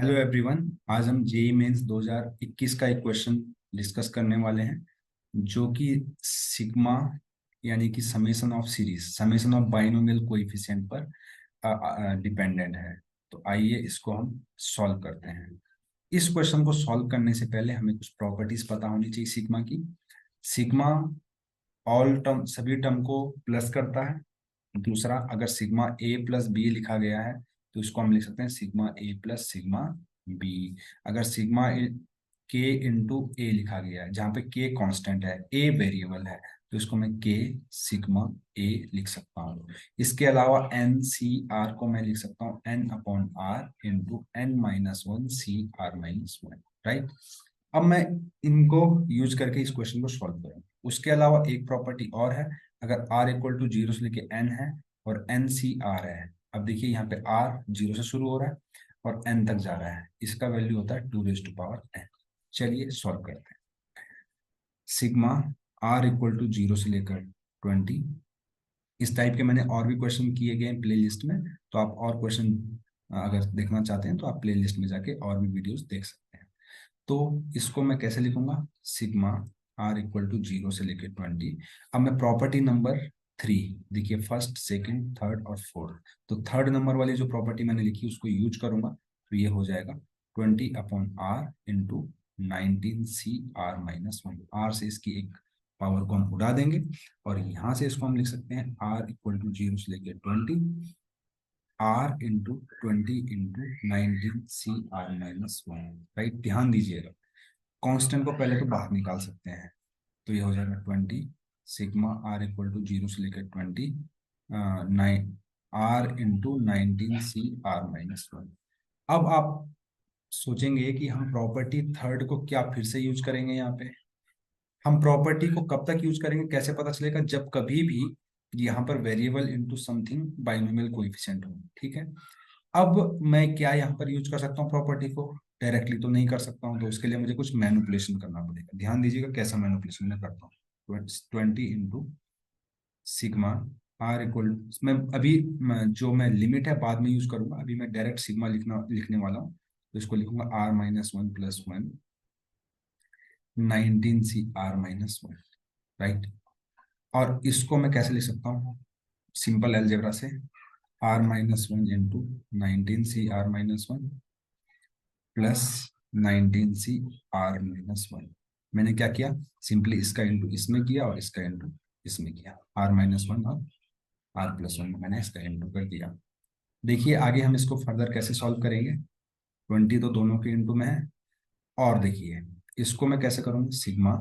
Hello everyone. आज हम JEE mains 2021 का एक क्वेश्चन डिस्कस करने वाले हैं जो कि सिग्मा यानी कि summation of series summation of binomial coefficient पर डिपेंडेंट है। तो आइए इसको हम सॉल्व करते हैं। इस क्वेश्चन को सॉल्व करने से पहले हमें कुछ प्रॉपर्टीज पता होनी चाहिए सिग्मा की। सिग्मा ऑल टर्म सभी टर्म को प्लस करता है। दूसरा, अगर सिग्मा ए प्लस बी लिखा गया है तो इसको हम लिख सकते हैं सिग्मा ए प्लस सिग्मा बी। अगर सिग्मा के इंटू ए लिखा गया है जहाँ पे के कांस्टेंट है, ए वेरिएबल है, तो इसको मैं के सिग्मा ए लिख सकता हूँ। इसके अलावा एन सी आर को मैं लिख सकता हूँ n upon r into n minus one C are minus one. Right. अब मैं इनको यूज करके इस क्वेश्चन को सॉल्व करूंगा। उसके अलावा एक प्रॉपर्टी और है। अगर r इक्वल टू जीरो से लेके n है और n सी आर है। अब देखिए यहाँ पे r जीरो से शुरू हो रहा है और n तक जा रहा है। इसका वैल्यू होता है 2 raised to power n। चलिए सॉल्व करते हैं। Sigma r equal to zero से लेकर 20। इस टाइप के मैंने और भी क्वेश्चन किए गए हैं प्ले लिस्ट में। तो आप और क्वेश्चन अगर देखना चाहते हैं तो आप प्ले लिस्ट में जाके और भी वीडियोस देख सकते हैं। तो इसको मैं कैसे लिखूंगा? Sigma are equal to zero से लेके 20। अब मैं प्रॉपर्टी नंबर 3, देखिए फर्स्ट सेकंड थर्ड और फोर्थ, तो थर्ड नंबर वाली जो प्रॉपर्टी मैंने लिखी उसको यूज करूंगा। तो ये हो जाएगा 20 upon r into 19 C are minus one. R से इसकी एक पावर को हम उड़ा देंगे और यहाँ से इसको हम लिख सकते हैं आर इक्वल टू जीरो से लेके 20 r into 20 into 19 C are minus one. Right, ध्यान दीजिएगा कांस्टेंट को पहले तो बाहर निकाल सकते हैं। तो ये हो जाएगा 20 sigma are equal to zero से लेकर 9 r into 19 C are minus one. अब आप सोचेंगे कि हम प्रॉपर्टी थर्ड को क्या फिर से यूज करेंगे? यहाँ पे हम प्रॉपर्टी को कब तक यूज करेंगे, कैसे पता चलेगा? जब कभी भी यहाँ पर variable into something binomial coefficient हो। ठीक है। अब मैं क्या यहाँ पर यूज कर सकता हूँ प्रॉपर्टी को? डायरेक्टली तो नहीं कर सकता हूँ, तो उसके लिए मुझे कुछ मैनिपुलेशन करना पड़ेगा। ध्यान दीजिएगा कैसा मैनिपुलेशन मैं करता हूँ। 20 इंटू सिग्मा आर इक्वल, मैं अभी जो मैं लिमिट है बाद में यूज करूंगा। अभी मैं डायरेक्ट सिग्मा लिखने वाला हूँ। तो इसको लिखूंगा r minus one plus one 19 C are minus one. Right. और इसको मैं कैसे लिख सकता हूँ? सिंपल अलजेब्रा से r minus one into 19 C are minus one plus 19 C are minus one. मैंने क्या किया? सिंपली इसका इंटू इसमें किया और इसका इंटू इसमें किया। आर माइनस वन और आर प्लस वन में मैंने इसका इंटू कर दिया। देखिए आगे हम इसको फर्दर कैसे सॉल्व करेंगे। 20 तो दोनों के इंटू में है। और देखिए इसको मैं कैसे करूँगा? Sigma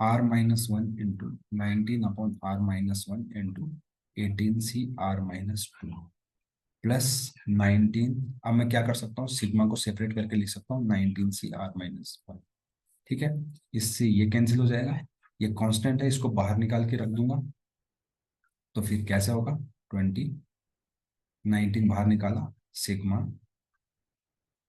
r minus one into 19 upon r minus one into 18 C are minus two plus 19। अब मैं क्या कर सकता हूँ? सिग्मा को सेपरेट करके लिख सकता हूँ 19 सी आर माइनस वन। ठीक है। इससे ये कैंसिल हो जाएगा। ये कांस्टेंट है, इसको बाहर निकाल के रख दूंगा। तो फिर कैसे होगा? 19 बाहर निकाला, sigma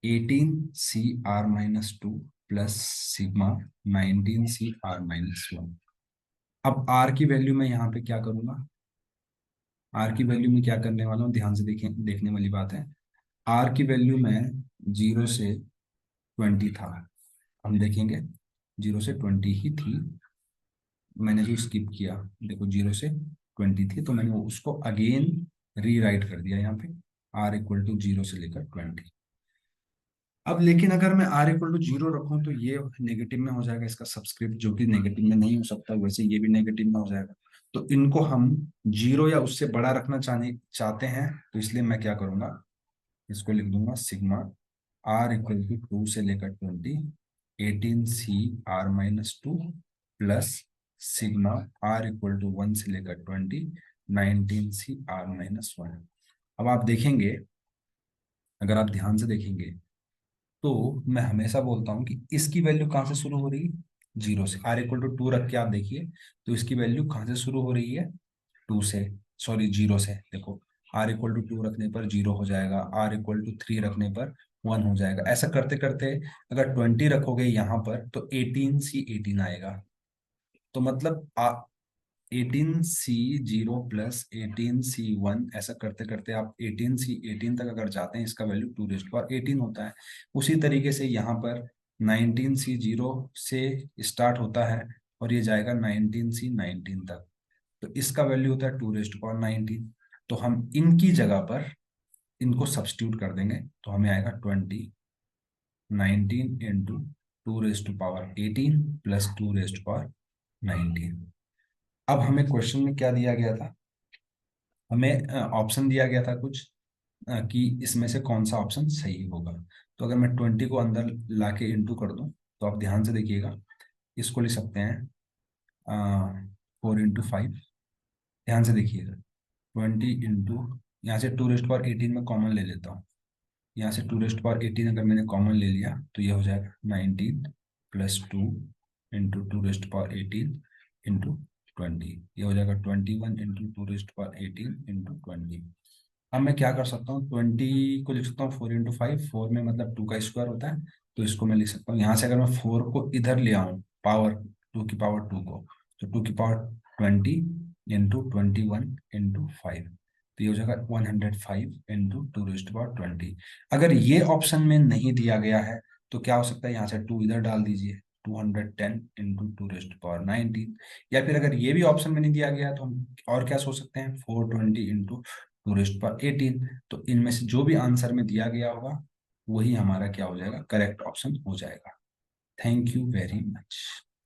18 C are minus two plus sigma 19 C are minus one. अब आर की वैल्यू में यहाँ पे क्या करूंगा? आर की वैल्यू में क्या करने वाला हूँ, ध्यान से देखें, देखने वाली बात है। आर की वैल्यू में 0 से 20 था। हम देखेंगे 0 से 20 ही थी। मैंने जो स्किप किया, देखो 0 से 20 थी, तो मैंने वो उसको अगेन रीराइट कर दिया यहाँ पे आर इक्वल टू 0 से लेकर 20। अब लेकिन अगर मैं आर इक्वल टू 0 रखूं तो ये नेगेटिव में हो जाएगा। इसका सब्सक्रिप्ट जो कि नेगेटिव में नहीं हो सकता, वैसे ये भी नेगेटिव में हो जाएगा। तो इनको हम 0 या उससे बड़ा रखना चाहते हैं, तो इसलिए मैं क्या करूंगा? इसको लिख दूंगा सिग्मा आर इक्वल टू 2 से लेकर 20 18 C are minus two plus sigma are equal to 1 से लेकर 20 19 सी आर माइनस वन। अब आप देखेंगे, अगर आप ध्यान से देखेंगे तो मैं हमेशा बोलता हूं कि इसकी वैल्यू कहाँ से शुरू हो रही है? 0 से। आर इक्वल टू 2 रख के आप देखिए तो इसकी वैल्यू कहाँ से शुरू हो रही है? 2 से, सॉरी 0 से। देखो आर इक्वल टू 2 रखने पर 0 हो जाएगा, आर इक्वल टू 3 रखने पर 1 हो जाएगा। ऐसा करते करते अगर 20 रखोगे यहाँ पर तो 18 सी 18 आएगा। तो मतलब 18C0 प्लस 18C1 ऐसा करते करते आप 18C18 तक अगर जाते हैं, इसका वैल्यू 2⁻18 होता है। उसी तरीके से यहाँ पर 19C0 से स्टार्ट होता है और ये जाएगा 19C19 तक, तो इसका वैल्यू होता है 2⁻19। तो हम इनकी जगह पर इनको सब्स्टिट्यूट कर देंगे, तो हमें आएगा 19 इंटू 2⁻18 प्लस 2⁻19। अब हमें क्वेश्चन में क्या दिया गया था, हमें ऑप्शन दिया गया था कुछ कि इसमें से कौन सा ऑप्शन सही होगा। तो अगर मैं 20 को अंदर लाके इंटू कर दूं, तो आप ध्यान से देखिएगा, इसको लिख सकते हैं 4 इंटू 5। ध्यान से देखिएगा, 20 इंटू, यहाँ से 2⁻18 में कॉमन ले लेता हूँ। यहाँ से 2⁻18 अगर मैंने कॉमन ले लिया तो ये हो जाएगा 19 प्लस 2 इंटू 2⁻18 इंटू 20, ये हो जाएगा 21 इंटू 2⁻18 इंटू 20। अब मैं क्या कर सकता हूँ, 20 को लिख सकता हूँ 4 इंटू 5, 4 में मतलब 2 का स्क्वायर होता है, तो इसको मैं लिख सकता हूँ। यहाँ से अगर मैं 4 को इधर ले आऊँ, पावर 2 की पावर 2 को, तो 2 की पावर 20 इंटू 21 इंटू 5, तो ये हो जाएगा 105 इंटू 2⁻20। अगर ये ऑप्शन में नहीं दिया गया है तो क्या हो सकता है, यहाँ से 2 इधर डाल दीजिए, 210 इंटू 2⁻19। या फिर अगर ये भी ऑप्शन में नहीं दिया गया तो हम और क्या सोच सकते हैं, 420 इंटू 2⁻18। तो इनमें से जो भी आंसर में दिया गया होगा वही हमारा क्या हो जाएगा, करेक्ट ऑप्शन हो जाएगा। Thank you very much.